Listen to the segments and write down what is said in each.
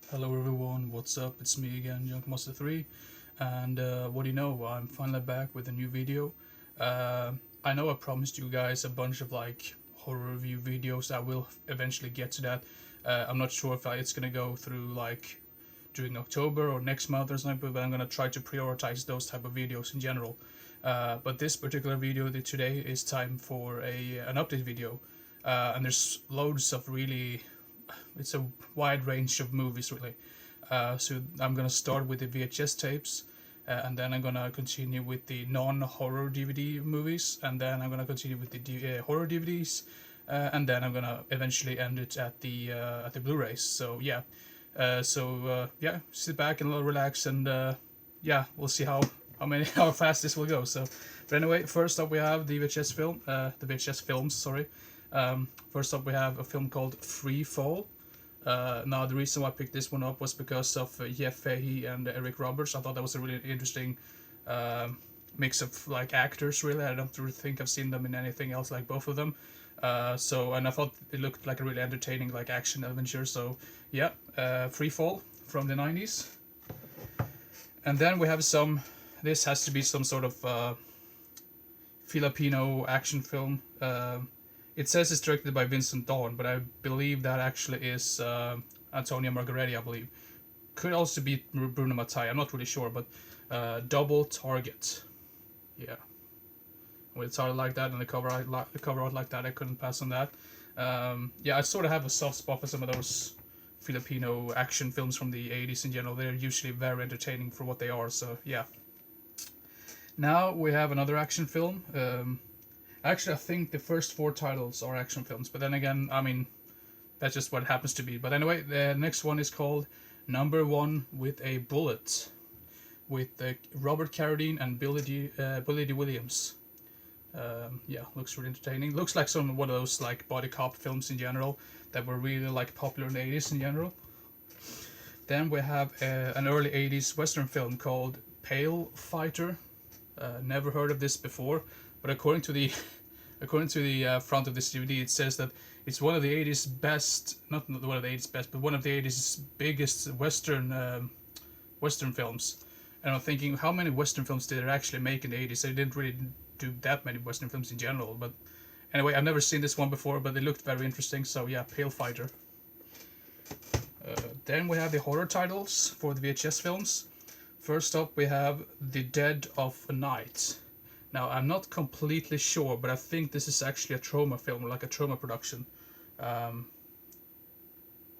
Hello everyone, what's up? It's me again, Junkmaster3, and what do you know? I'm finally back with a new video. I know I promised you guys a bunch of horror review videos. I will eventually get to that. I'm not sure if it's gonna go through during October or next month or something, but I'm gonna try to prioritize those type of videos in general. But this particular video today is time for an update video, and there's loads of really it's a wide range of movies really. So I'm gonna start with the VHS tapes, and then I'm gonna continue with the non-horror DVD movies, and then I'm gonna continue with the horror DVDs, and then I'm gonna eventually end it at the Blu-rays. So yeah, yeah, sit back and relax, and yeah, we'll see how fast this will go. So, but anyway, first up we have the VHS films. Sorry. First up we have a film called Free Fall. Now, the reason why I picked this one up was because of Jeff Fahey and Eric Roberts. I thought that was a really interesting mix of actors. Really, I don't really think I've seen them in anything else like both of them. And I thought it looked like a really entertaining action adventure. So yeah, Free Fall from the 90s. And then we have some. This has to be some sort of Filipino action film. It says it's directed by Vincent Dawn, but I believe that actually is Antonio Margaretti, I believe. Could also be Bruno Mattei, I'm not really sure, but Double Target. Yeah. With a title like that and the cover art like that, I couldn't pass on that. Yeah, I sort of have a soft spot for some of those Filipino action films from the 80s in general. They're usually very entertaining for what they are, so yeah. Now we have another action film. Actually, I think the first four titles are action films, but then again, I mean, that's just what it happens to be. But anyway, the next one is called Number One with a Bullet, with Robert Carradine and Billy D. Williams. Yeah, looks really entertaining. Looks like one of those body cop films in general that were really popular in the 80s in general. Then we have an early 80s Western film called Pale Fighter. Never heard of this before, but according to the front of this DVD, it says that it's one of the 80s best, not one of the 80s best, but one of the 80s biggest Western films. And I'm thinking, how many Western films did it actually make in the 80s? They didn't really do that many Western films in general. But anyway, I've never seen this one before, but it looked very interesting. So yeah, Pale Fighter. Then we have the horror titles for the VHS films. First up, we have The Dead of a Night. Now, I'm not completely sure, but I think this is actually a trauma film, like a trauma production. Or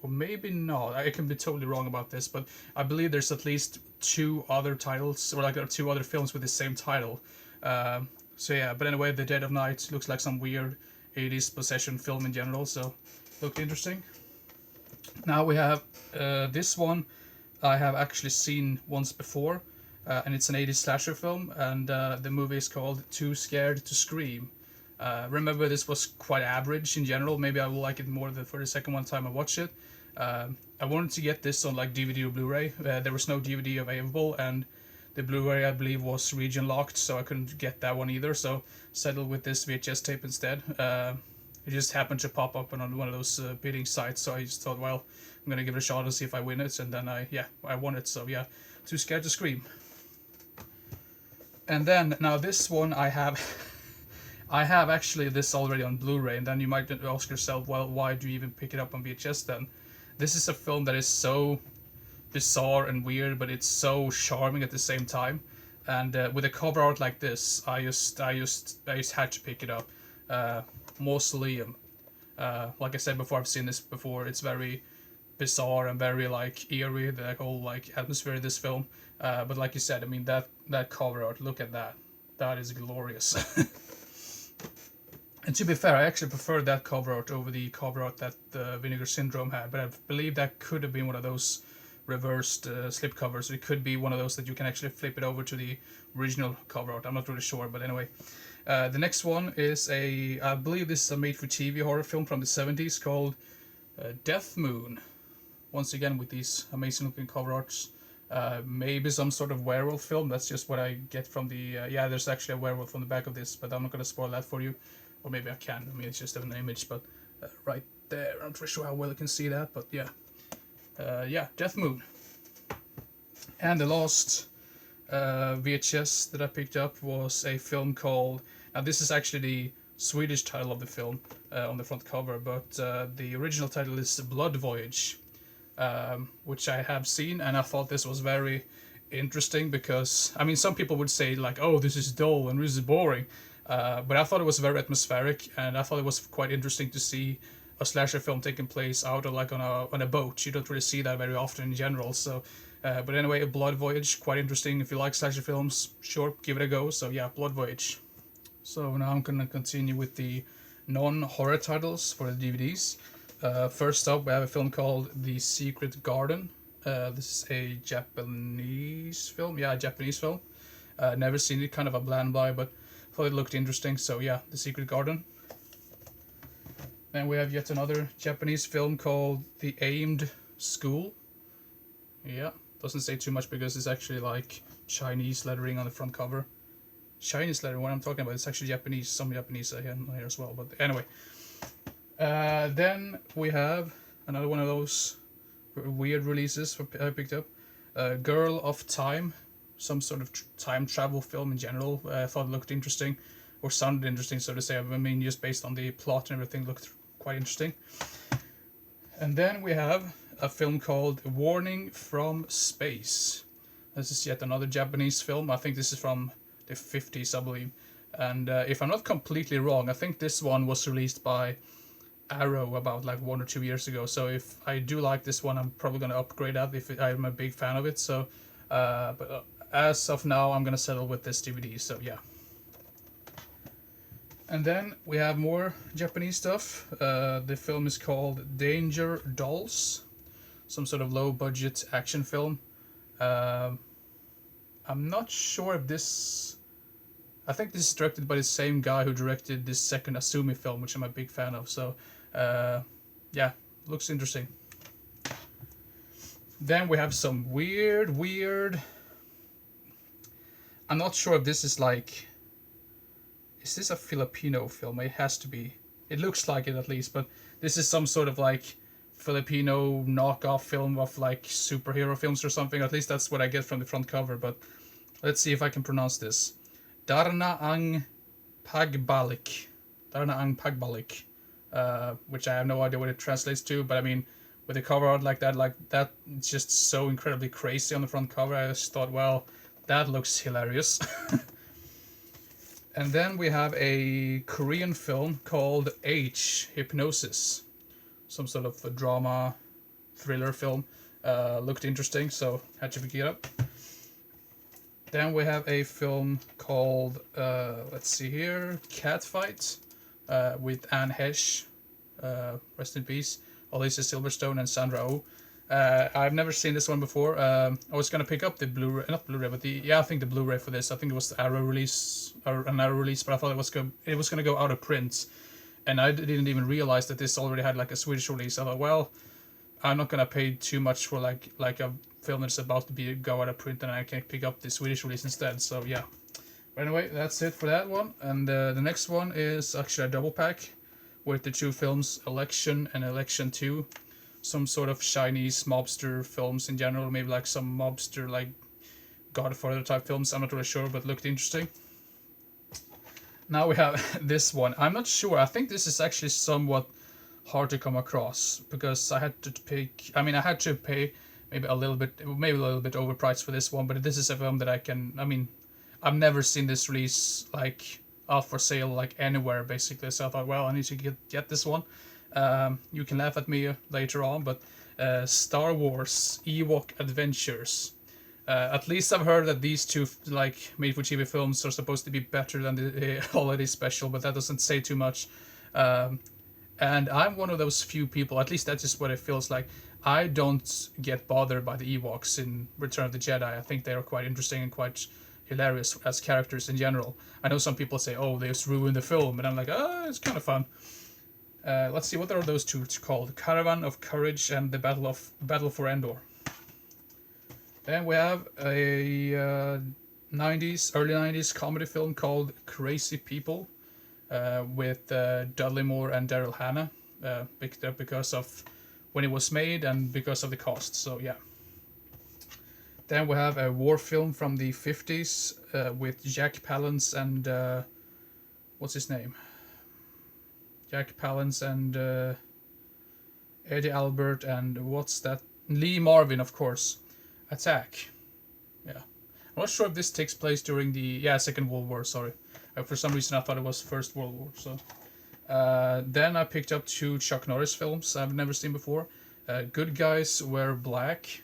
maybe not. I can be totally wrong about this, but I believe there's at least two other titles, or two other films with the same title. So yeah, but anyway, The Dead of Night looks like some weird 80s possession film in general, so looked interesting. Now we have this one I have actually seen once before, and it's an 80s slasher film, and the movie is called Too Scared to Scream. Remember, this was quite average in general. Maybe I will like it more for the second one time I watch it. I wanted to get this on DVD or Blu-ray. There was no DVD available, and the Blu-ray I believe was region locked, so I couldn't get that one either. So settled with this VHS tape instead. It just happened to pop up on one of those bidding sites, so I just thought, well, I'm gonna give it a shot and see if I win it, and then I won it. So yeah, Too Scared to Scream. And then now this one I have, I have actually this already on Blu-ray, and then you might ask yourself, well, why do you even pick it up on VHS then? This is a film that is so bizarre and weird, but it's so charming at the same time. And with a cover art like this, I just had to pick it up. Mausoleum. Like I said before, I've seen this before. It's very bizarre and very eerie, the whole atmosphere of this film. But like you said, I mean that cover art. Look at that. That is glorious. And to be fair, I actually prefer that cover art over the cover art that Vinegar Syndrome had. But I believe that could have been one of those reversed slipcovers. It could be one of those that you can actually flip it over to the original cover art. I'm not really sure, but anyway. The next one is I believe this is a made-for-TV horror film from the 70s called Death Moon. Once again with these amazing-looking cover arts. Maybe some sort of werewolf film. That's just what I get from the... yeah, there's actually a werewolf on the back of this, but I'm not going to spoil that for you. Or maybe I can. I mean, it's just an image, but right there. I'm not really sure how well you can see that, but yeah. yeah, Death Moon. And the last VHS that I picked up was a film called. Now this is actually the Swedish title of the film on the front cover, but the original title is Blood Voyage, which I have seen, and I thought this was very interesting because I mean some people would say like, oh, this is dull and this is boring, but I thought it was very atmospheric, and I thought it was quite interesting to see a slasher film taking place out of like on a boat. You don't really see that very often in general. So, but anyway, Blood Voyage, quite interesting. If you like slasher films, sure, give it a go. So yeah, Blood Voyage. So now I'm gonna continue with the non-horror titles for the DVDs. First up, we have a film called The Secret Garden. This is a Japanese film. Yeah, a Japanese film. Never seen it, kind of a blind buy, but thought it looked interesting. So yeah, The Secret Garden. Then we have yet another Japanese film called The Aimed School. Yeah, doesn't say too much because it's actually like Chinese lettering on the front cover. Chinese lettering, what I'm talking about, it's actually Japanese, some Japanese here as well, but anyway. Then we have another one of those weird releases I picked up. Girl of Time, some sort of time travel film in general. I thought it looked interesting, or sounded interesting, so to say. I mean, just based on the plot and everything, looked quite interesting. And then we have a film called Warning from Space. This is yet another Japanese film. I think this is from the 50s, I believe. And if I'm not completely wrong, I think this one was released by Arrow about like 1 or 2 years ago. So if I do like this one, I'm probably going to upgrade that if I'm a big fan of it. So, but as of now, I'm going to settle with this DVD. So yeah. And then we have more Japanese stuff. The film is called Danger Dolls, some sort of low-budget action film. I'm not sure if this. I think this is directed by the same guy who directed this second Asumi film, which I'm a big fan of. So, yeah, looks interesting. Then we have some weird. I'm not sure if this is like. Is this a Filipino film? It has to be. It looks like it at least, but this is some sort of like Filipino knockoff film of like superhero films or something. At least that's what I get from the front cover, but let's see if I can pronounce this. Darna ang Pagbalik. Darna ang Pagbalik. Which I have no idea what it translates to, but I mean, with a cover art like that, it's just so incredibly crazy on the front cover. I just thought, well, that looks hilarious. And then we have a Korean film called H, Hypnosis. Some sort of a drama, thriller film. Looked interesting, so had to pick it up. Then we have a film called, let's see here, Catfight, with Anne Heche, rest in peace, Alicia Silverstone and Sandra Oh. I've never seen this one before. I was gonna pick up the Blu-ray, not Blu-ray, but I think the Blu-ray for this. I think it was the Arrow release, or an Arrow release, but I thought it was gonna go out of print, and I didn't even realize that this already had like a Swedish release. I thought, well, I'm not gonna pay too much for like a film that's about to go out of print, and I can pick up the Swedish release instead. So yeah. But anyway, that's it for that one. And the next one is actually a double pack with the two films, Election and Election 2. Some sort of Chinese mobster films in general, maybe like some mobster like Godfather type films. I'm not really sure, but looked interesting. Now we have this one. I'm not sure. I think this is actually somewhat hard to come across because I had to pick. I mean, I had to pay maybe a little bit overpriced for this one, but this is a film that I can. I mean, I've never seen this release like out for sale like anywhere basically. So I thought, well, I need to get this one. You can laugh at me later on, but Star Wars Ewok Adventures. At least I've heard that these two like made-for-TV films are supposed to be better than the holiday special, but that doesn't say too much. And I'm one of those few people, at least that's just what it feels like. I don't get bothered by the Ewoks in Return of the Jedi. I think they are quite interesting and quite hilarious as characters in general. I know some people say, oh, they just ruined the film, and I'm like, it's kind of fun. Let's see, what are those two called? Caravan of Courage and the Battle for Endor. Then we have a early 90s comedy film called Crazy People with Dudley Moore and Daryl Hannah. Picked up because of when it was made and because of the cost. So yeah. Then we have a war film from the 50s with Jack Palance and what's his name? Jack Palance and Eddie Albert and what's that? Lee Marvin, of course. Attack. Yeah. I'm not sure if this takes place during the Second World War. Sorry, for some reason I thought it was First World War. So then I picked up 2 Chuck Norris films I've never seen before. Good Guys Wear Black.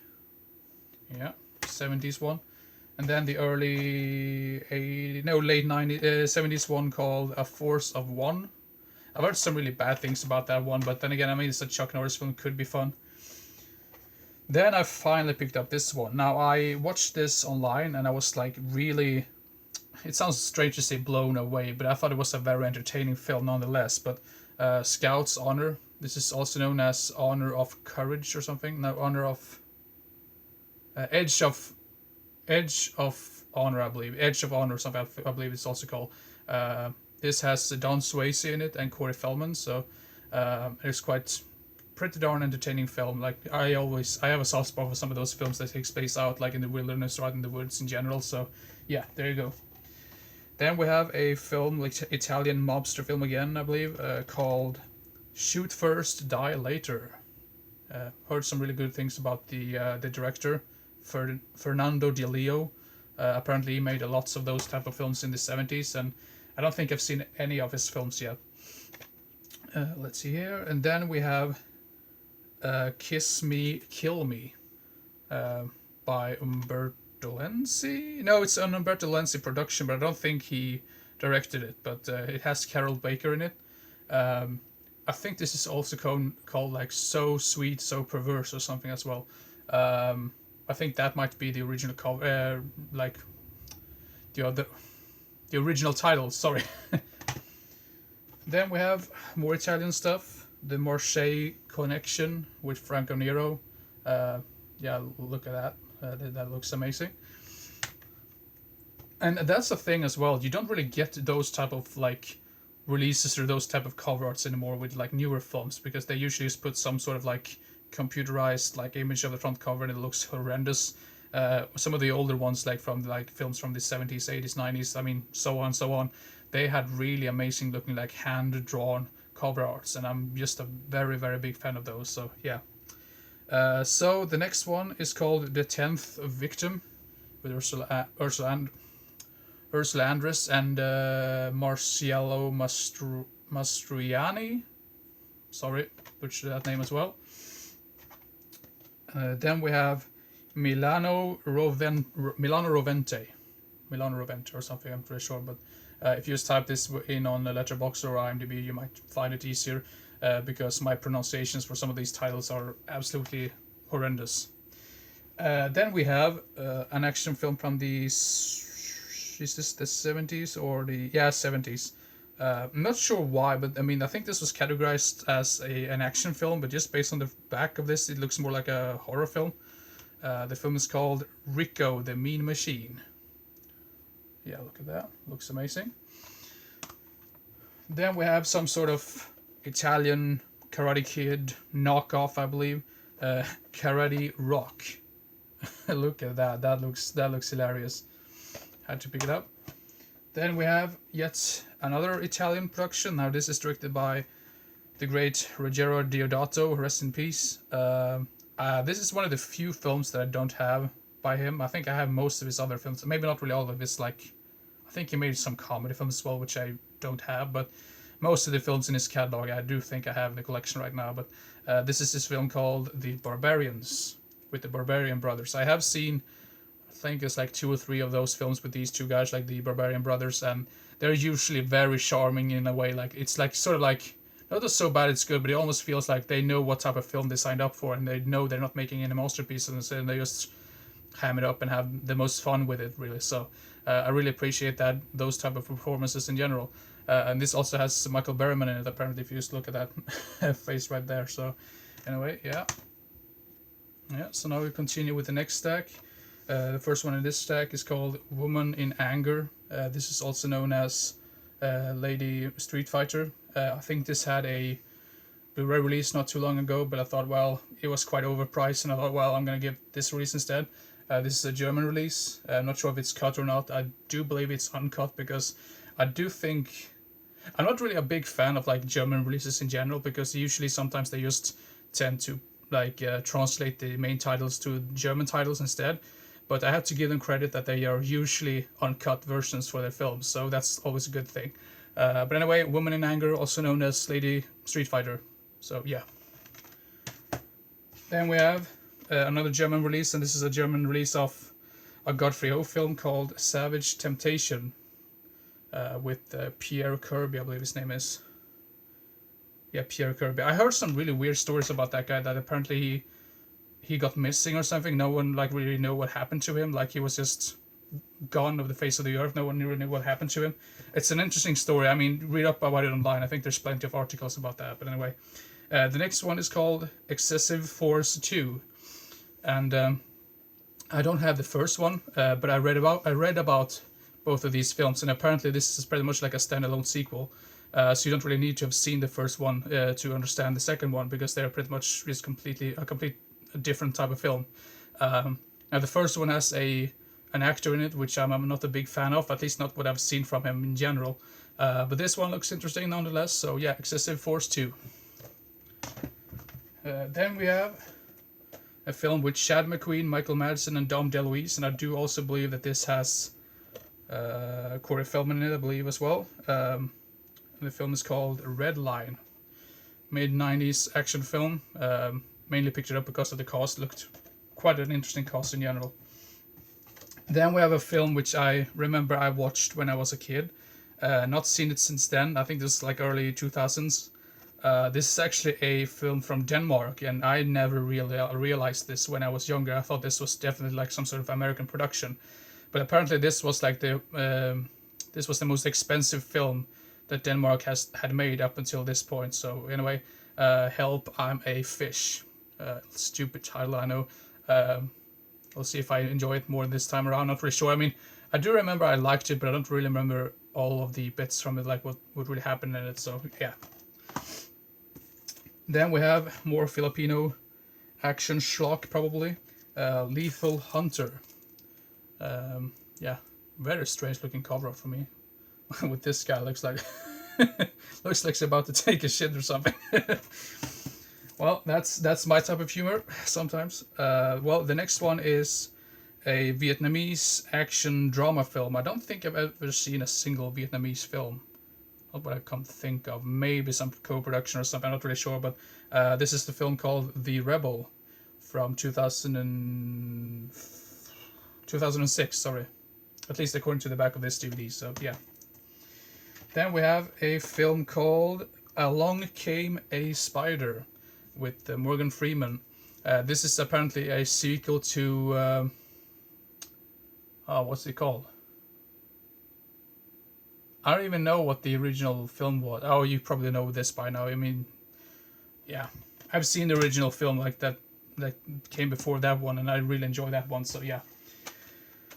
Yeah, 70s one. And then the late 90s, 70s one called A Force of One. I've heard some really bad things about that one, but then again, I mean, it's a Chuck Norris film, could be fun. Then I finally picked up this one. Now, I watched this online and I was like really... It sounds strange to say blown away, but I thought it was a very entertaining film nonetheless. But Scout's Honor, this is also known as Honor of Courage or something. No, Honor of... Edge of Honor, I believe. Edge of Honor or something, I believe it's also called. This has Don Swayze in it and Corey Feldman, so it's pretty darn entertaining film. Like I have a soft spot for some of those films that take place out like in the wilderness or out in the woods in general. So yeah, there you go. Then we have a film, like Italian mobster film again, I believe, called Shoot First, Die Later. Heard some really good things about the director, Fernando Di Leo. Apparently he made lots of those type of films in the 70s, and I don't think I've seen any of his films yet. Let's see here. And then we have Kiss Me, Kill Me by Umberto Lenzi. No, it's an Umberto Lenzi production, but I don't think he directed it. But it has Carol Baker in it. I think this is also called like So Sweet, So Perverse or something as well. I think that might be the original cover, like the original title. Sorry. Then we have more Italian stuff. The Marseille Connection with Franco Nero. Yeah, look at that. That looks amazing. And that's the thing as well. You don't really get those type of like releases or those type of cover arts anymore with like newer films, because they usually just put some sort of like computerized like image of the front cover and it looks horrendous. Some of the older ones, like from like films from the 70s, 80s, 90s, I mean, so on, they had really amazing looking like hand drawn cover arts, and I'm just a very, very big fan of those. So yeah. So the next one is called The 10th Victim with Ursula Andress and Marcello Mastroianni. Sorry, butchered that name as well. Then we have Milano Rovente or something, I'm pretty sure. But if you just type this in on Letterboxd or IMDb, you might find it easier, because my pronunciations for some of these titles are absolutely horrendous. Then we have an action film from the... Is this the 70s or the... Yeah, 70s. I'm not sure why, but I mean, I think this was categorized as an action film, but just based on the back of this, it looks more like a horror film. The film is called Rico, the Mean Machine. Yeah, look at that. Looks amazing. Then we have some sort of Italian Karate Kid knockoff, I believe. Karate Rock. Look at that. That looks hilarious. Had to pick it up. Then we have yet another Italian production. Now this is directed by the great Ruggero Deodato, rest in peace. This is one of the few films that I don't have by him. I think I have most of his other films. Maybe not really all of his, like... I think he made some comedy films as well, which I don't have. But most of the films in his catalog I do think I have in the collection right now. But this is his film called The Barbarians, with the Barbarian Brothers. I have seen... I think it's like 2 or 3 of those films with these two guys, like the Barbarian Brothers, and they're usually very charming in a way. Like it's like sort of like, not just so bad it's good, but it almost feels like they know what type of film they signed up for, and they know they're not making any masterpieces, and they just ham it up and have the most fun with it, really. So I really appreciate those type of performances in general. And this also has Michael Berryman in it, apparently, if you just look at that face right there. So anyway, yeah. So now we continue with the next stack. The first one in this stack is called Woman in Anger. This is also known as Lady Street Fighter. I think this had a Blu-ray release not too long ago, but I thought, well, it was quite overpriced, and I thought, well, I'm gonna give this release instead. This is a German release. I'm not sure if it's cut or not. I do believe it's uncut because I do think I'm not really a big fan of like German releases in general, because usually sometimes they just tend to like translate the main titles to German titles instead. But I have to give them credit that they are usually uncut versions for their films, so that's always a good thing. But anyway, Woman in Anger, also known as Lady Street Fighter. So yeah. Then we have another German release, and this is a German release of a Godfrey Ho film called Savage Temptation, with Pierre Kirby, I believe his name is. Yeah, Pierre Kirby. I heard some really weird stories about that guy, that apparently he got missing or something. No one like really knew what happened to him. Like he was just gone off the face of the earth. No one really knew what happened to him. It's an interesting story. I mean, read up about it online. I think there's plenty of articles about that. But anyway, the next one is called Excessive Force 2, and I don't have the first one, but I read about both of these films, and apparently this is pretty much like a standalone sequel. So you don't really need to have seen the first one to understand the second one, because they're pretty much just a complete different type of film. Now the first one has an actor in it, which I'm not a big fan of, at least not what I've seen from him in general. But this one looks interesting nonetheless. So yeah, Excessive Force 2. Then we have a film with Chad McQueen, Michael Madsen, and Dom DeLuise, and I do also believe that this has Corey Feldman in it, I believe, as well. The film is called Red Line. Mid-90s action film. Mainly picked it up because of the cast. Looked quite an interesting cast in general. Then we have a film which I remember I watched when I was a kid. Not seen it since then. I think this is like early 2000s. This is actually a film from Denmark, and I never really realized this when I was younger. I thought this was definitely like some sort of American production. But apparently this was like this was the most expensive film that Denmark had made up until this point. So anyway, Help, I'm a Fish. Stupid title, I know. We'll see if I enjoy it more this time around. Not really sure. I mean, I do remember I liked it, but I don't really remember all of the bits from it, like what really happened in it. So yeah. Then we have more Filipino action schlock, probably. Lethal Hunter. Yeah, very strange looking cover for me. With this guy, looks like he's about to take a shit or something. Well, that's my type of humor sometimes. Well, the next one is a Vietnamese action drama film. I don't think I've ever seen a single Vietnamese film. Not what I come to think of. Maybe some co-production or something. I'm not really sure. But this is the film called The Rebel from 2006. Sorry, at least according to the back of this DVD. So yeah. Then we have a film called Along Came a Spider with Morgan Freeman. This is apparently a sequel to what's it called? I don't even know what the original film was. Oh, you probably know this by now. I mean, yeah, I've seen the original film like that came before that one, and I really enjoy that one. So yeah.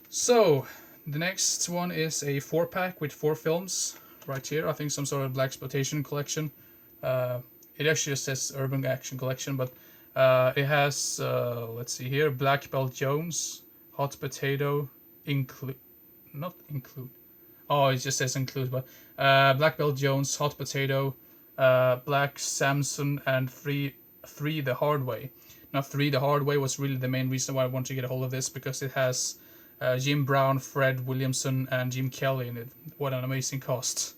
So the next one is a 4-pack with 4 films. Right here, I think some sort of blaxploitation collection. It actually just says Urban Action Collection, but it has, let's see here, Black Belt Jones, Hot Potato, not include. Oh, it just says include, but Black Belt Jones, Hot Potato, Black Samson, and Three the Hard Way. Now, Three the Hard Way was really the main reason why I wanted to get a hold of this, because it has Jim Brown, Fred Williamson, and Jim Kelly in it. What an amazing cast.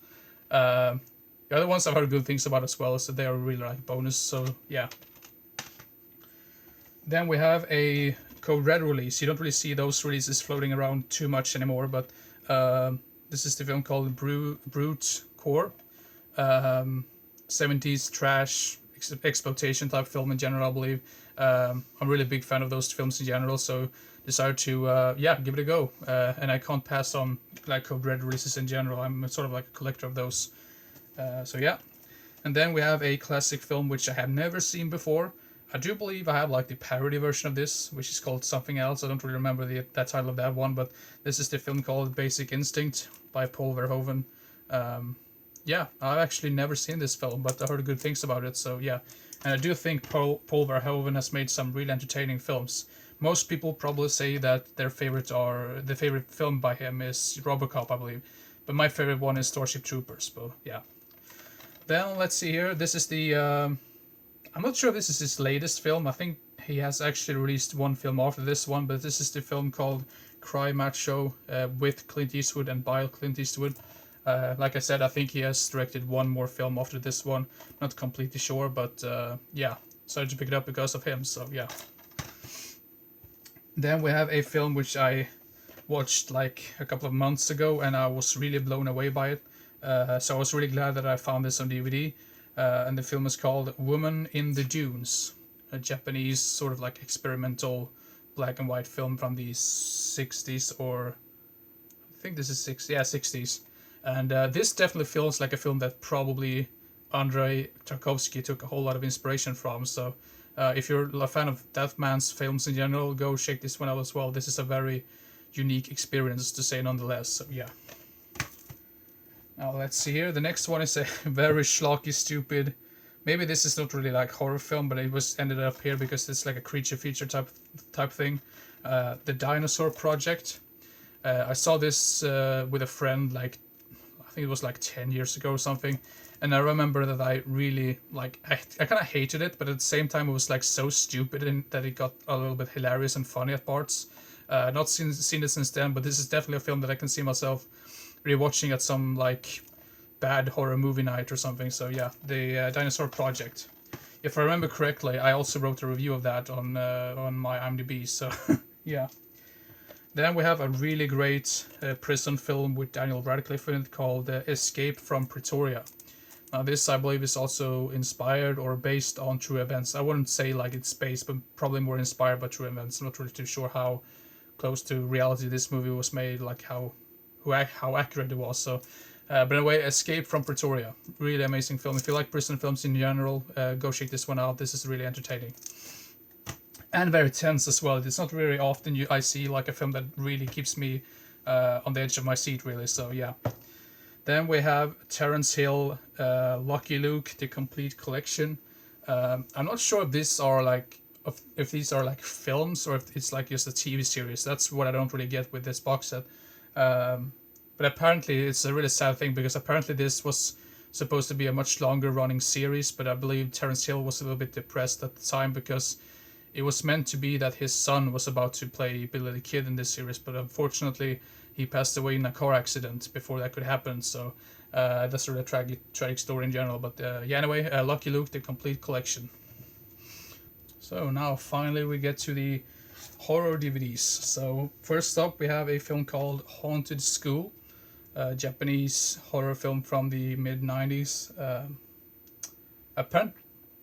The other ones I've heard good things about as well, so they are really like bonus, so yeah. Then we have a Code Red release. You don't really see those releases floating around too much anymore, but this is the film called Brute Core. 70s trash, exploitation type film in general, I believe. I'm a really big fan of those films in general, so decided to give it a go. And I can't pass on like Code Red releases in general. I'm sort of like a collector of those. So yeah. And then we have a classic film which I have never seen before. I do believe I have like the parody version of this, which is called something else. I don't really remember that title of that one, but this is the film called Basic Instinct by Paul Verhoeven. Yeah, I've actually never seen this film, but I heard good things about it. So yeah, and I do think Paul Verhoeven has made some really entertaining films. Most people probably say that the favorite film by him is RoboCop, I believe, but my favorite one is Starship Troopers. But yeah, then let's see here. This is the I'm not sure if this is his latest film. I think he has actually released one film after this one, but this is the film called Cry Macho with Clint Eastwood and by Clint Eastwood. Like I said, I think he has directed one more film after this one. Not completely sure, but yeah, decided to pick it up because of him. So yeah. Then we have a film which I watched like a couple of months ago, and I was really blown away by it. So I was really glad that I found this on DVD. And the film is called Woman in the Dunes, a Japanese sort of like experimental black and white film from the 60s, or I think this is 60s. And this definitely feels like a film that probably Andrei Tarkovsky took a whole lot of inspiration from. So if you're a fan of that man's films in general, go check this one out as well. This is a very unique experience, to say nonetheless. So yeah. Now let's see here. The next one is a very schlocky, stupid. Maybe this is not really like horror film, but it was ended up here because it's like a creature feature type thing. The Dinosaur Project. I saw this with a friend like I think it was like 10 years ago or something, and I remember that I really like I kind of hated it, but at the same time it was like so stupid and that it got a little bit hilarious and funny at parts. Not seen it since then, but this is definitely a film that I can see myself rewatching at some like bad horror movie night or something. So yeah, the Dinosaur Project. If I remember correctly, I also wrote a review of that on my IMDb. So yeah. Then we have a really great prison film with Daniel Radcliffe in it called Escape from Pretoria. Now this I believe is also inspired or based on true events. I wouldn't say like it's based, but probably more inspired by true events. I'm not really too sure how close to reality this movie was made, like how accurate it was. So, but anyway, Escape from Pretoria, really amazing film. If you like prison films in general, go check this one out. This is really entertaining and very tense as well. It's not very often I see like a film that really keeps me on the edge of my seat, really. So yeah. Then we have Terence Hill, Lucky Luke, the complete collection. I'm not sure if these are like films or if it's like just a TV series. That's what I don't really get with this box set. But apparently it's a really sad thing because apparently this was supposed to be a much longer running series, but I believe Terence Hill was a little bit depressed at the time because it was meant to be that his son was about to play Billy the Kid in this series, but unfortunately he passed away in a car accident before that could happen. So that's a really tragic story in general. But yeah, anyway, Lucky Luke, the complete collection. So now finally we get to the horror DVDs. So first up we have a film called Haunted School, a Japanese horror film from the mid 90s.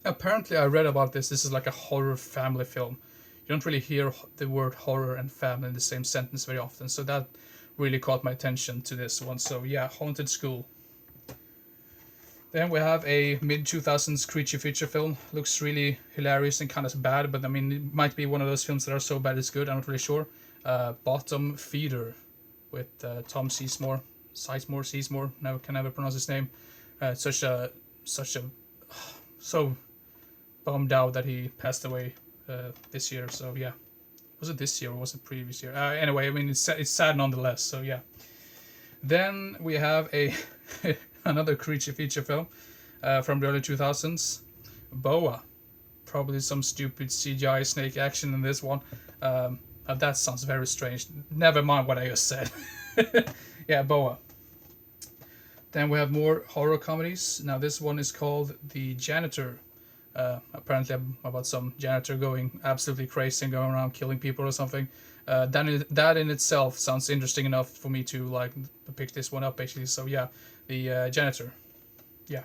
Apparently I read about this. This is like a horror family film. You don't really hear the word horror and family in the same sentence very often, so that really caught my attention to this one. So yeah, Haunted School. Then we have a mid-2000s creature feature film. Looks really hilarious and kind of bad, but I mean, it might be one of those films that are so bad it's good. I'm not really sure. Bottom Feeder with Tom Sizemore. Never can never pronounce his name. So bummed out that he passed away this year. So yeah, was it this year or was it previous year? Anyway, I mean it's sad nonetheless. So yeah. Then we have a another creature feature film from the early 2000s, Boa. Probably some stupid CGI snake action in this one. That sounds very strange. Never mind what I just said. Yeah, Boa. Then we have more horror comedies. Now this one is called The Janitor. Apparently about some janitor going absolutely crazy and going around killing people or something. That in itself sounds interesting enough for me to like pick this one up basically. So yeah, The Janitor. Yeah.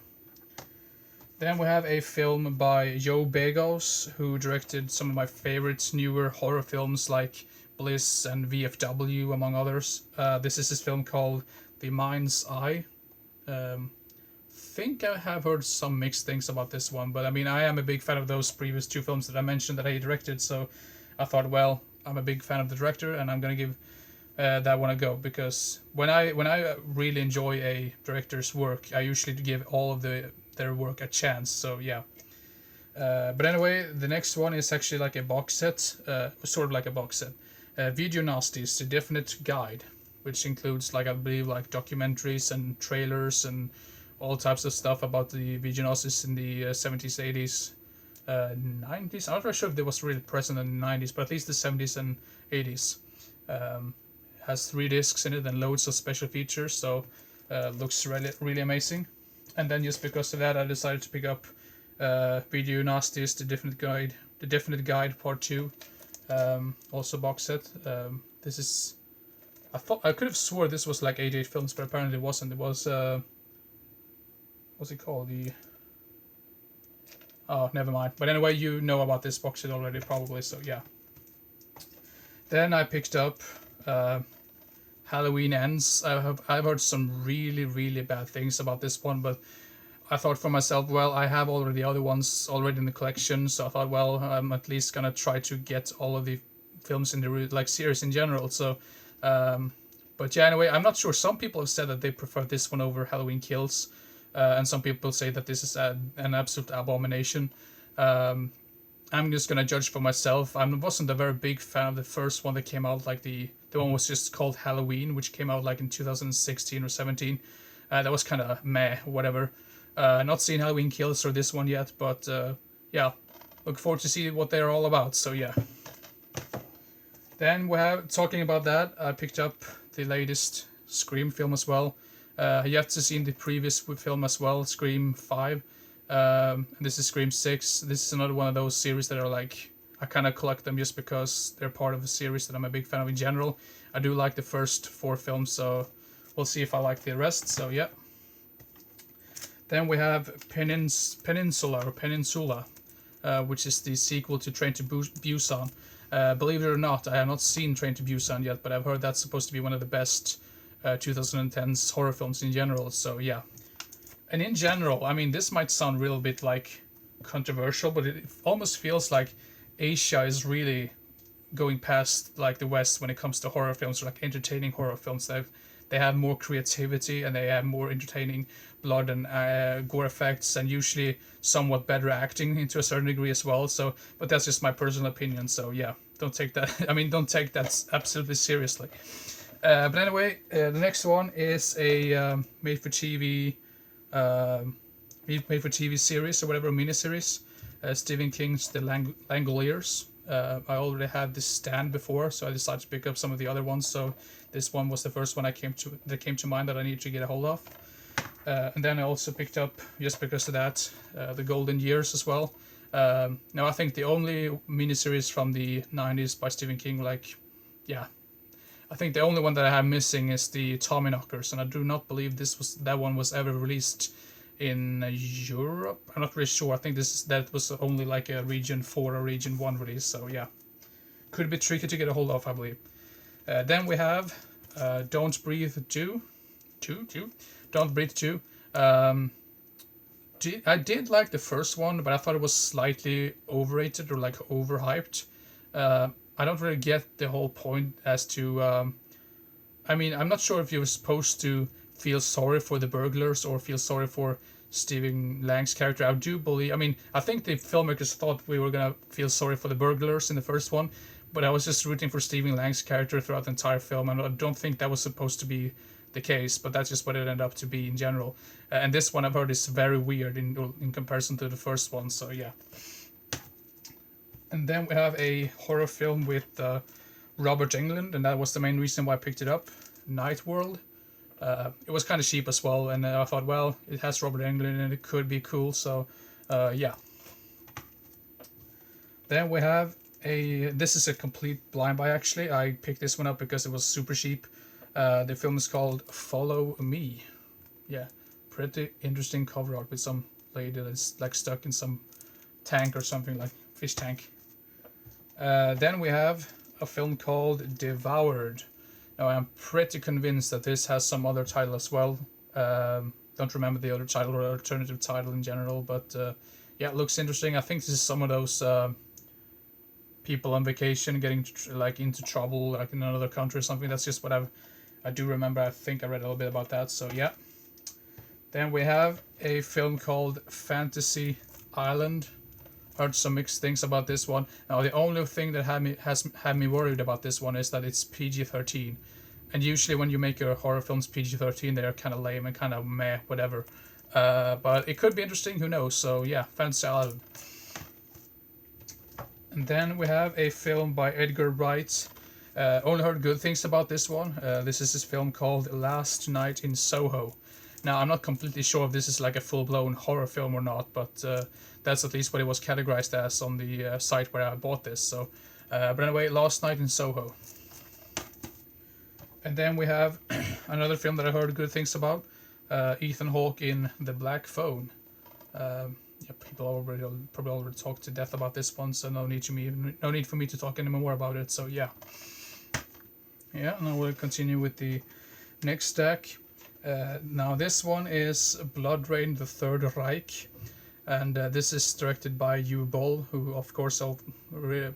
Then we have a film by Joe Begos, who directed some of my favorite newer horror films like Bliss and VFW, among others. This is his film called The Mind's Eye. Think I have heard some mixed things about this one, but I mean, I am a big fan of those previous two films that I mentioned that he directed, so I thought, well, I'm a big fan of the director, and I'm gonna give that I want to go, because when I really enjoy a director's work, I usually give all of their work a chance. So yeah. But anyway, the next one is actually like a box set, sort of like a box set. Video Nasties, the definite guide, which includes, like, I believe, like documentaries and trailers and all types of stuff about the video nasties in the 70s, 80s, 90s. I'm not really sure if it was really present in the 90s, but at least the 70s and 80s. Has 3 discs in it and loads of special features, so looks really, really amazing. And then just because of that, I decided to pick up Video Nasties, the Definite Guide Part 2, also box set. This is, I could have swore this was like 88 films, but apparently it wasn't. It was what's it called? Oh, never mind. But anyway, you know about this box set already, probably. So yeah. Then I picked up Halloween Ends. I've heard some really, really bad things about this one, but I thought for myself, well, I have already the other ones already in the collection, so I thought, well, I'm at least gonna try to get all of the films in the series in general. So, but yeah, anyway, I'm not sure. Some people have said that they prefer this one over Halloween Kills, and some people say that this is an absolute abomination. I'm just gonna judge for myself. I wasn't a very big fan of the first one that came out, like the one was just called Halloween, which came out like in 2016 or 17. That was kind of meh, whatever. Not seen Halloween Kills or this one yet, but yeah, look forward to see what they're all about. So yeah. Then we have, talking about that, I picked up the latest Scream film as well. You have to see the previous film as well, Scream 5. And this is Scream 6. This is another one of those series that are like, I kind of collect them just because they're part of a series that I'm a big fan of in general. I do like the first 4 films, so we'll see if I like the rest. So yeah. Then we have Peninsula, which is the sequel to Train to Busan. Believe it or not, I have not seen Train to Busan yet, but I've heard that's supposed to be one of the best 2010s horror films in general. So yeah. And in general, I mean, this might sound a little bit like controversial, but it almost feels like Asia is really going past like the West when it comes to horror films, or like entertaining horror films. They have more creativity and they have more entertaining blood and gore effects, and usually somewhat better acting to a certain degree as well. So, but that's just my personal opinion. So yeah, don't take that. I mean, don't take that absolutely seriously. But anyway, the next one is a made-for-TV series or whatever, a miniseries. Stephen King's The Langoliers. I already had this stand before, so I decided to pick up some of the other ones. So this one was the first one that came to mind that I needed to get a hold of. And then I also picked up, just because of that, The Golden Years as well. Now I think the only miniseries from the 90s by Stephen King, like, yeah, I think the only one that I have missing is the Tommyknockers, and I do not believe that one was ever released in Europe. I'm not really sure. I think that was only like a Region 4 or Region 1 release. So yeah, could be tricky to get a hold of, I believe. Then we have Don't Breathe 2. Don't Breathe 2. I did like the first one, but I thought it was slightly overrated or like overhyped. I don't really get the whole point as to. I mean, I'm not sure if you're supposed to feel sorry for the burglars or feel sorry for Stephen Lang's character. I do believe. I mean, I think the filmmakers thought we were gonna feel sorry for the burglars in the first one, but I was just rooting for Stephen Lang's character throughout the entire film, and I don't think that was supposed to be the case. But that's just what it ended up to be in general. And this one I've heard is very weird in comparison to the first one. So yeah. And then we have a horror film with Robert Englund, and that was the main reason why I picked it up. Night World. It was kind of cheap as well, and I thought, well, it has Robert Englund and it could be cool, so yeah. Then we have this is a complete blind buy actually. I picked this one up because it was super cheap. The film is called Follow Me. Yeah, pretty interesting cover art with some lady that's like stuck in some tank or something, like fish tank. Then we have a film called Devoured. Now I'm pretty convinced that this has some other title as well. Don't remember the other title or alternative title in general, but yeah, it looks interesting. I think this is some of those people on vacation getting like into trouble like in another country or something. That's just what I do remember. I think I read a little bit about that. So yeah. Then we have a film called Fantasy Island. Heard some mixed things about this one. Now the only thing that had me worried about this one is that it's PG-13, and usually when you make your horror films PG-13, they're kind of lame and kind of meh, whatever. But it could be interesting. Who knows? So yeah, Fantasy Island. And then we have a film by Edgar Wright. Only heard good things about this one. This is his film called Last Night in Soho. Now, I'm not completely sure if this is like a full-blown horror film or not, but that's at least what it was categorized as on the site where I bought this. So, but anyway, Last Night in Soho. And then we have another film that I heard good things about, Ethan Hawke in The Black Phone. Yeah, people probably already talked to death about this one, so no need for me to talk any more about it. So yeah, now we'll continue with the next stack. Now this one is Blood Rain: The Third Reich, and this is directed by Uwe Boll, who of course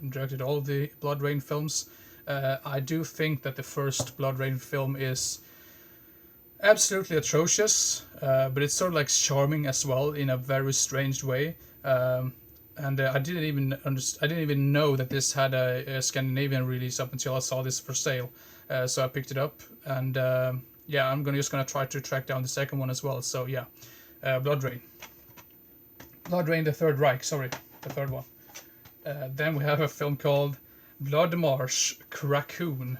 directed all the Blood Rain films. I do think that the first Blood Rain film is absolutely atrocious, but it's sort of like charming as well in a very strange way. And I didn't even know that this had a Scandinavian release up until I saw this for sale. So I picked it up, and yeah, I'm just gonna try to track down the second one as well. So yeah, Blood Rain, The Third Reich. Sorry, the third one. Then we have a film called Blood Marsh Raccoon.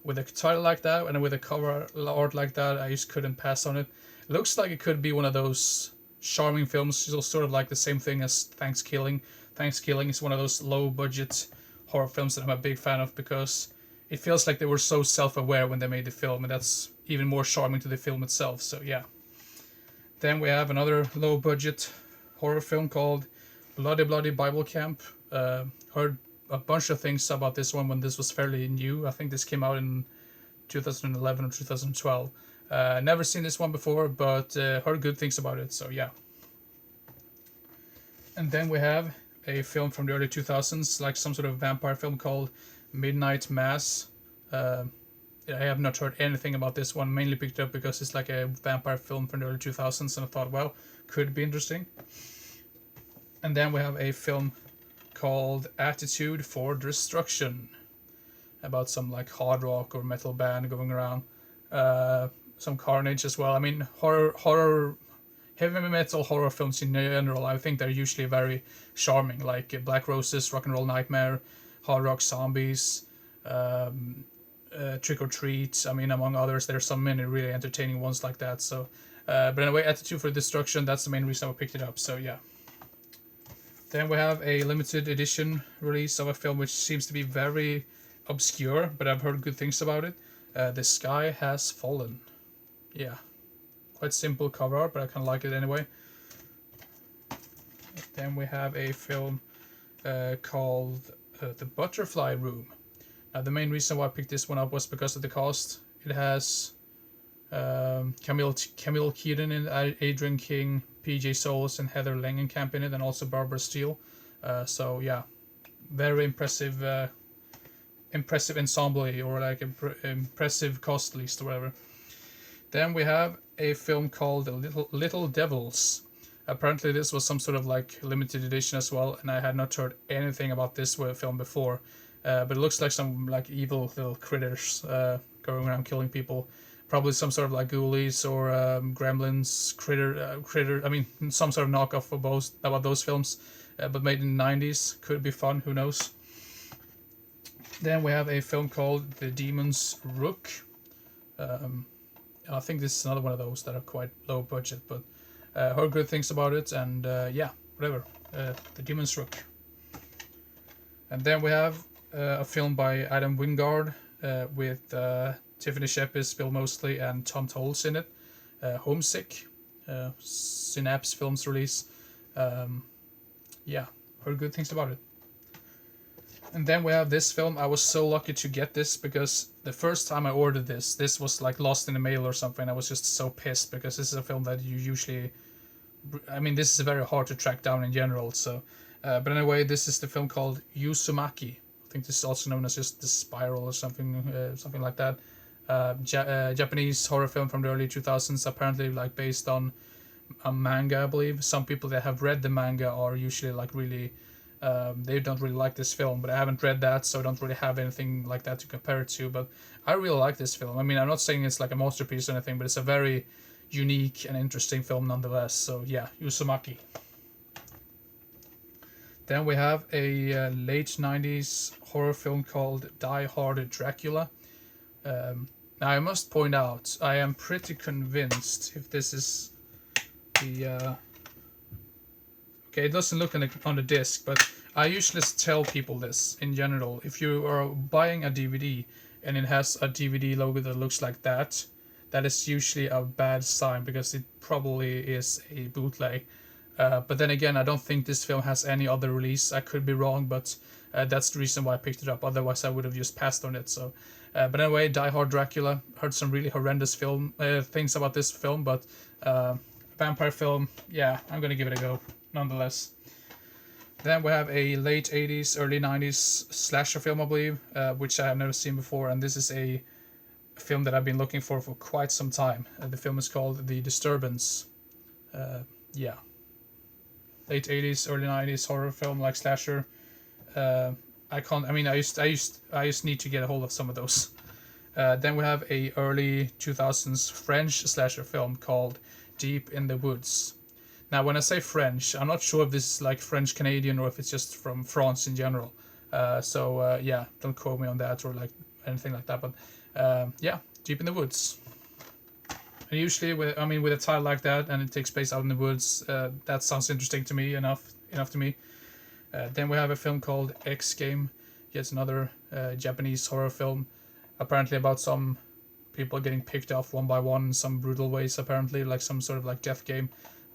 With a title like that and with a cover art like that, I just couldn't pass on it. Looks like it could be one of those charming films, sort of like the same thing as Thanksgiving. Thanksgiving is one of those low-budget horror films that I'm a big fan of because it feels like they were so self-aware when they made the film, and that's even more charming to the film itself. So yeah. Then we have another low-budget horror film called Bloody Bloody Bible Camp. Heard a bunch of things about this one when this was fairly new. I think this came out in 2011 or 2012. Never seen this one before, but heard good things about it, so yeah. And then we have a film from the early 2000s, like some sort of vampire film called Midnight Mass. I have not heard anything about this one, mainly picked it up because it's like a vampire film from the early 2000s, and I thought, well, could be interesting. And then we have a film called Attitude for Destruction, about some like hard rock or metal band going around. Some carnage as well. I mean, heavy metal horror films in general, I think they're usually very charming, like Black Roses, Rock and Roll Nightmare, Hard Rock Zombies, Trick or Treat. I mean, among others, there's so many really entertaining ones like that. So, but anyway, Attitude for Destruction, that's the main reason I picked it up. So yeah. Then we have a limited edition release of a film which seems to be very obscure, but I've heard good things about it. The Sky Has Fallen. Yeah, quite simple cover art, but I kind of like it anyway. Then we have a film called The Butterfly Room. Now, the main reason why I picked this one up was because of the cast. It has Camille Keaton in it, Adrian King, PJ Soles and Heather Langenkamp in it, and also Barbara Steele. So yeah, very impressive ensemble, or like impressive cast list or whatever. Then we have a film called Little Devils. Apparently this was some sort of like limited edition as well, and I had not heard anything about this film before. But it looks like some like evil little critters going around killing people. Probably some sort of like ghoulies or gremlins, critter. I mean, some sort of knockoff of both about those films, but made in the 90s. Could be fun. Who knows? Then we have a film called The Demon's Rook. I think this is another one of those that are quite low budget, but heard good things about it, and yeah, whatever. The Demon's Rook. And then we have a film by Adam Wingard with Tiffany Shepis, Bill Moseley, and Tom Tolles in it. Homesick, Synapse Films release. Yeah, heard good things about it. And then we have this film. I was so lucky to get this because the first time I ordered this was like lost in the mail or something. I was just so pissed because this is a film that you usually... I mean, this is very hard to track down in general, so... But anyway, this is the film called Uzumaki. I think this is also known as just The Spiral or something like that. Japanese horror film from the early 2000s, apparently like based on a manga, I believe. Some people that have read the manga are usually like really, they don't really like this film, but I haven't read that, so I don't really have anything like that to compare it to. But I really like this film. I mean, I'm not saying it's like a masterpiece or anything, but it's a very unique and interesting film nonetheless. So yeah, Uzumaki. Then we have a late 90s horror film called Die Hard Dracula. Now I must point out, I am pretty convinced if this is the... okay, it doesn't look on the disc, but I usually tell people this in general. If you are buying a DVD and it has a DVD logo that looks like that, that is usually a bad sign because it probably is a bootleg. But then again, I don't think this film has any other release. I could be wrong, but that's the reason why I picked it up. Otherwise, I would have just passed on it. So, but anyway, Die Hard Dracula. Heard some really horrendous things about this film, but vampire film, yeah, I'm gonna give it a go nonetheless. Then we have a late 80s, early 90s slasher film, I believe, which I have never seen before, and this is a film that I've been looking for quite some time. The film is called The Disturbance. Yeah. Late 80s, early 90s horror film like slasher. I can't. I mean, I just need to get a hold of some of those. Then we have a early 2000s French slasher film called Deep in the Woods. Now, when I say French, I'm not sure if this is like French Canadian or if it's just from France in general. So yeah, don't quote me on that or like anything like that. But yeah, Deep in the Woods. And usually, with a title like that and it takes place out in the woods, that sounds interesting to me enough to me. Then we have a film called X Game, yet another Japanese horror film, apparently about some people getting picked off one by one in some brutal ways. Apparently, like some sort of like death game.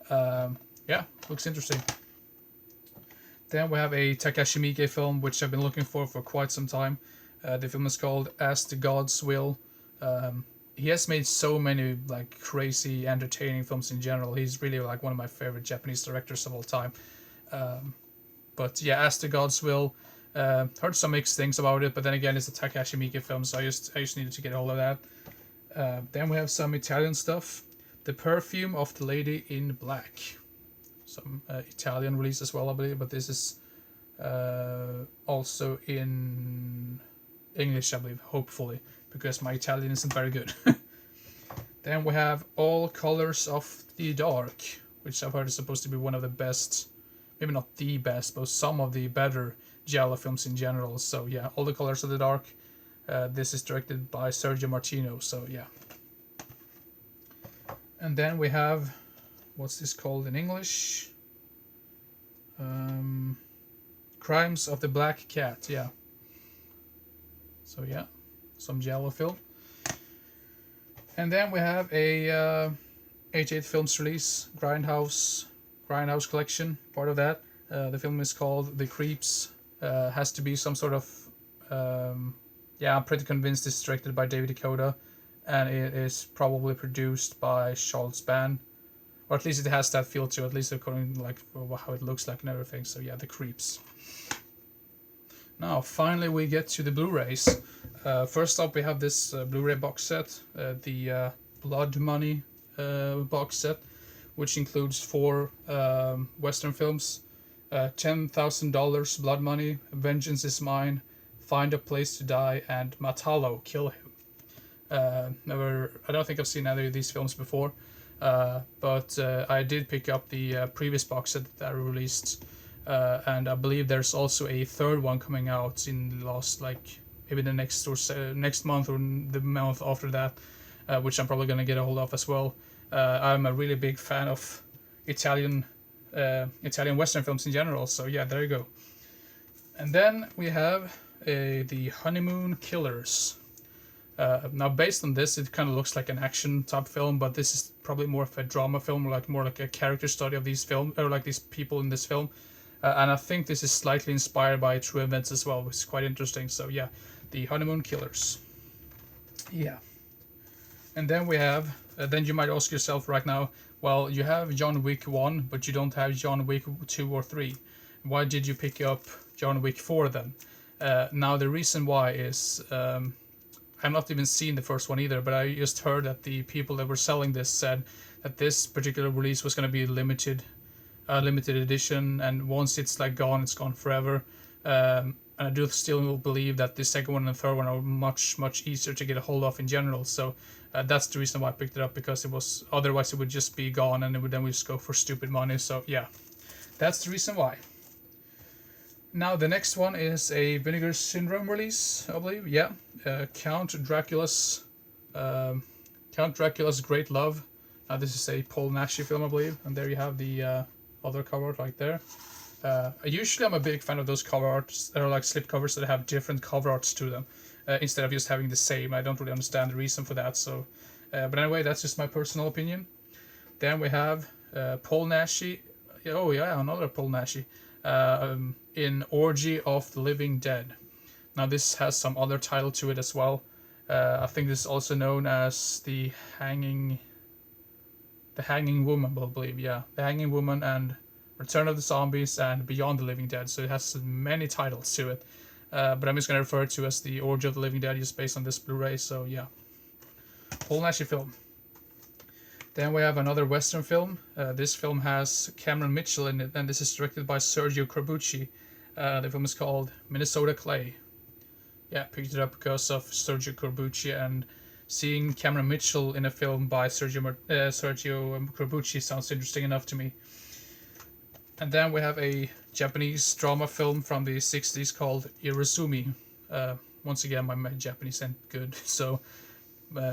Yeah, looks interesting. Then we have a Takashi Miike film which I've been looking for quite some time. The film is called As the Gods Will. He has made so many like crazy entertaining films in general. He's really like one of my favorite Japanese directors of all time. But yeah, As the Gods Will. Heard some mixed things about it, but then again, it's a Takashi Miike film, so I just needed to get a hold of that. Then we have some Italian stuff. The Perfume of the Lady in Black. Some Italian release as well, I believe, but this is also in English, I believe, hopefully, because my Italian isn't very good. Then we have All Colors of the Dark, which I've heard is supposed to be one of the best, maybe not the best, but some of the better giallo films in general. So yeah, All the Colors of the Dark. This is directed by Sergio Martino, so yeah. And then we have, what's this called in English? Crimes of the Black Cat, yeah. So yeah, some giallo film. And then we have a 88 Films release, Grindhouse collection, part of that. The film is called The Creeps. Has to be some sort of, yeah, I'm pretty convinced it's directed by David Dakota, and it is probably produced by Charles Band, or at least it has that feel to it, at least according to like how it looks like and everything. So yeah, The Creeps. Now finally we get to the Blu-rays. First up we have this Blu-ray box set, the Blood Money box set, which includes 4 Western films. $10,000 Blood Money, Vengeance is Mine, Find a Place to Die, and Matalo, Kill Him. I don't think I've seen either of these films before, but I did pick up the previous box set that I released, and I believe there's also a third one coming out in the last, like, maybe the next month or the month after that, which I'm probably going to get a hold of as well. I'm a really big fan of Italian Western films in general, so yeah, there you go. And then we have the Honeymoon Killers. Now, based on this, it kind of looks like an action type film, but this is probably more of a drama film, or like more like a character study of these film, or like these people in this film. And I think this is slightly inspired by true events as well, which is quite interesting. So yeah, the Honeymoon Killers. Yeah. And then we have, then you might ask yourself right now, well, you have John Wick 1, but you don't have John Wick 2 or 3. why did you pick up John Wick 4 then? Now the reason why is I've not even seen the first one either, but I just heard that the people that were selling this said that this particular release was going to be limited edition, and once it's like gone, it's gone forever. And I do still believe that the second one and the third one are much easier to get a hold of in general. So that's the reason why I picked it up, because it was otherwise it would just be gone, and then we just go for stupid money. So yeah, that's the reason why. Now the next one is a Vinegar Syndrome release, I believe. Yeah, Count Dracula's Great Love. This is a Paul Naschy film, I believe, and there you have the other cover art right there. Usually I'm a big fan of those cover arts that are like slip covers that have different cover arts to them, instead of just having the same. I don't really understand the reason for that. So, but anyway, that's just my personal opinion. Then we have Paul Naschy. Oh yeah, another Paul Naschy. In Orgy of the Living Dead. Now this has some other title to it as well. I think this is also known as the Hanging Woman, I believe. Yeah, the Hanging Woman and Return of the Zombies and Beyond the Living Dead. So it has many titles to it, but I'm just going to refer to it as the Orgy of the Living Dead, just based on this Blu-ray. So yeah, Paul Naschy film. Then we have another Western film. This film has Cameron Mitchell in it, and this is directed by Sergio Corbucci. The film is called Minnesota Clay. Yeah, picked it up because of Sergio Corbucci, and seeing Cameron Mitchell in a film by Sergio Corbucci sounds interesting enough to me. And then we have a Japanese drama film from the 60s called Irosumi. Once again, my Japanese ain't good, so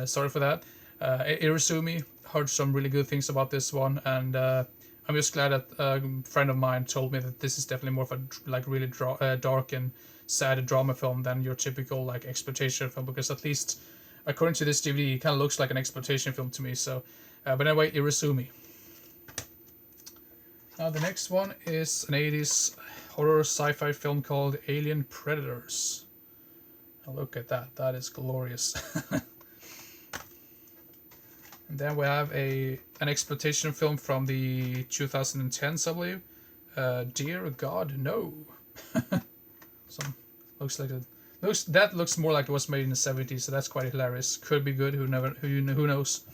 sorry for that. Irosumi, heard some really good things about this one, and I'm just glad that a friend of mine told me that this is definitely more of a really dark and sad drama film than your typical like exploitation film, because at least according to this DVD it kind of looks like an exploitation film to me. So but anyway, Irosumi. Now the next one is an 80s horror sci-fi film called Alien Predators. Now look at that, that is glorious. And then we have an exploitation film from the 2010s, I believe. Dear God, No. That looks more like it was made in the 70s, so that's quite hilarious. Could be good, who knows.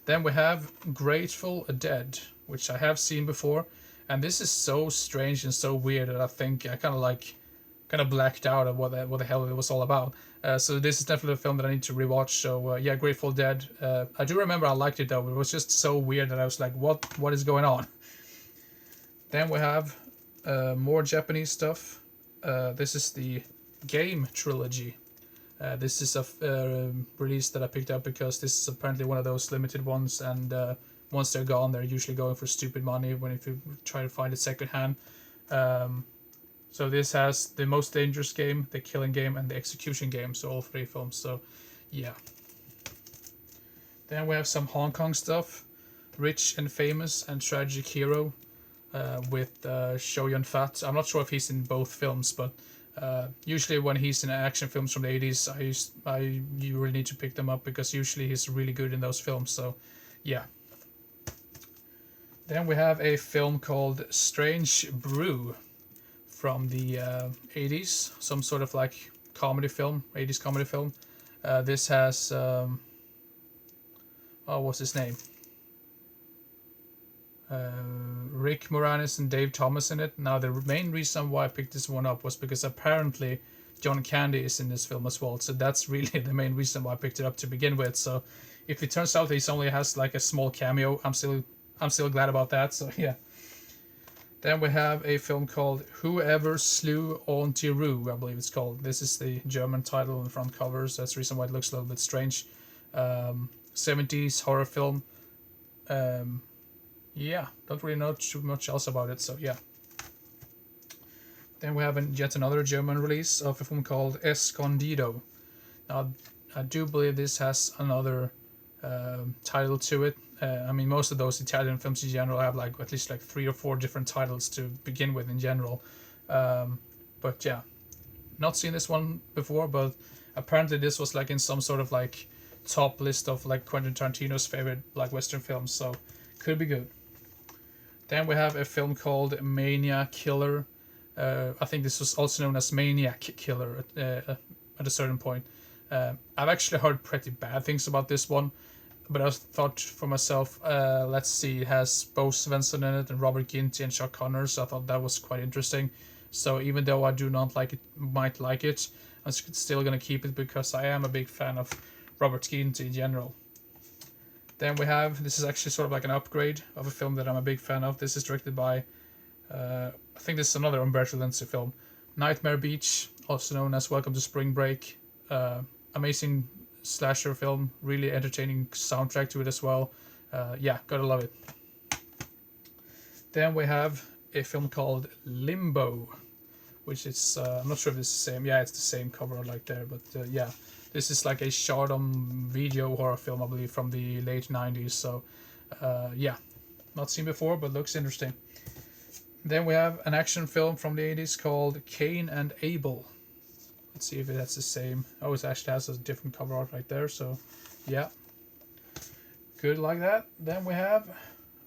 Then we have Grateful Dead, which I have seen before, and this is so strange and so weird that I think I kind of blacked out of what the hell it was all about. So this is definitely a film that I need to rewatch. So yeah, Grateful Dead. I do remember I liked it though, but it was just so weird that I was like, what is going on? Then we have more Japanese stuff. This is the Game Trilogy. This is a release that I picked up because this is apparently one of those limited ones, and once they're gone, they're usually going for stupid money if you try to find it secondhand. So this has the Most Dangerous Game, the Killing Game, and the Execution Game, so all three films. So yeah. Then we have some Hong Kong stuff. Rich and Famous and Tragic Hero with Chow Yun-fat. I'm not sure if he's in both films, but usually when he's in action films from the 80s, you really need to pick them up because usually he's really good in those films. So yeah. Then we have a film called Strange Brew from the 80s, some sort of like comedy film, 80s comedy film. This has what's his name? Rick Moranis and Dave Thomas in it. Now the main reason why I picked this one up was because apparently John Candy is in this film as well, so that's really the main reason why I picked it up to begin with. So if it turns out that he only has like a small cameo, I'm still glad about that. So yeah. Then we have a film called Whoever Slew Auntie Roo, I believe it's called. This is the German title on the front cover, so that's the reason why it looks a little bit strange. 70s horror film. Yeah, don't really know too much else about it, so yeah. Then we have yet another German release of a film called Escondido. Now, I do believe this has another title to it. I mean, most of those Italian films in general have like at least like 3 or 4 different titles to begin with in general. But yeah, not seen this one before, but apparently this was like in some sort of like top list of like Quentin Tarantino's favorite like Western films, so could be good. Then we have a film called Mania Killer. I think this was also known as Maniac Killer at a certain point. I've actually heard pretty bad things about this one, but I thought for myself, let's see, it has Bo Svensson in it and Robert Ginty and Chuck Connor, so I thought that was quite interesting. So even though I do not might like it, I'm still gonna keep it because I am a big fan of Robert Ginty in general. Then we have, this is actually sort of like an upgrade of a film that I'm a big fan of. This is directed by, I think this is another Umberto Lenzi film, Nightmare Beach, also known as Welcome to Spring Break. Amazing slasher film, really entertaining soundtrack to it as well. Yeah, gotta love it. Then we have a film called Limbo, which is, I'm not sure if it's the same. Yeah, it's the same cover right there, but yeah. This is like a short-on video horror film, I believe, from the late 90s. So, yeah, not seen before, but looks interesting. Then we have an action film from the 80s called Cain and Abel. Let's see if that's the same. Oh, it actually has a different cover art right there. So, yeah, good like that. Then we have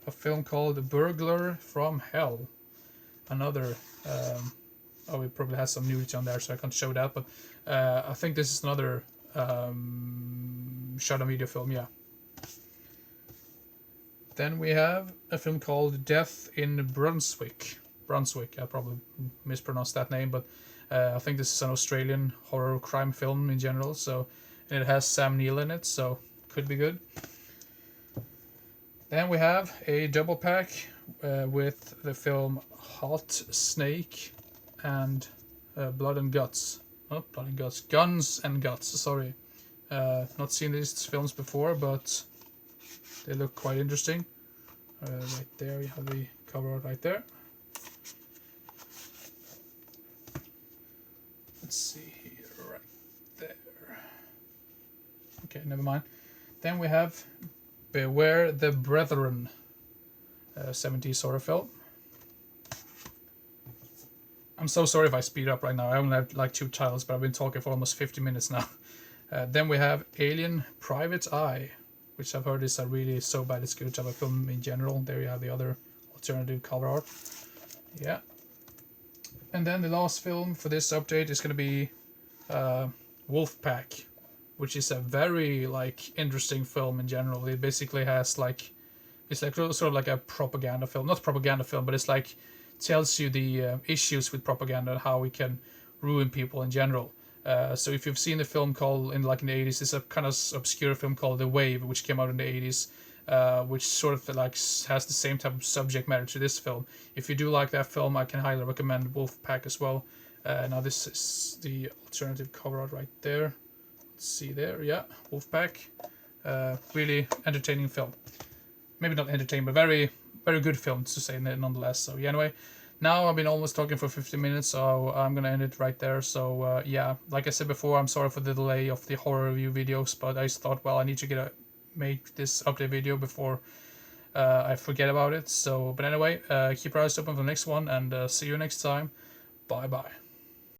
a film called Burglar from Hell. Another. Oh, it probably has some nudity on there, so I can't show that. But I think this is another shot on video film. Yeah. Then we have a film called Death in Brunswick. Brunswick, I probably mispronounced that name, but I think this is an Australian horror crime film in general. So it has Sam Neill in it, so could be good. Then we have a double pack with the film Hot Snake and Blood and Guts. Oh, Blood and Guts. Guns and Guts, sorry. Not seen these films before, but they look quite interesting. Right there, you have the cover art right there. Let's see here, right there. Okay, never mind. Then we have Beware the Brethren, 70s horror film. I'm so sorry if I speed up right now. I only have like 2 titles, but I've been talking for almost 50 minutes now. Then we have Alien Private Eye, which I've heard is a really so bad it's good type of film in general. There you have the other alternative cover art. Yeah. And then the last film for this update is going to be Wolfpack, which is a very like interesting film in general. It basically has like, it's like sort of like a propaganda film. Not propaganda film, but it's like tells you the issues with propaganda and how it can ruin people in general. So if you've seen the film called in the 80s, it's a kind of obscure film called The Wave, which came out in the 80s, which sort of like has the same type of subject matter to this film. If you do like that film, I can highly recommend Wolfpack as well. Now this is the alternative cover art right there. Let's see there, yeah, Wolfpack. Really entertaining film. Maybe not entertaining, but very, very good film to say nonetheless. So yeah, anyway. Now I've been almost talking for 50 minutes, so I'm gonna end it right there. So yeah, like I said before, I'm sorry for the delay of the horror review videos, but I just thought, well, I need to make this update video before I forget about it. So, but anyway, keep your eyes open for the next one, and see you next time. Bye bye.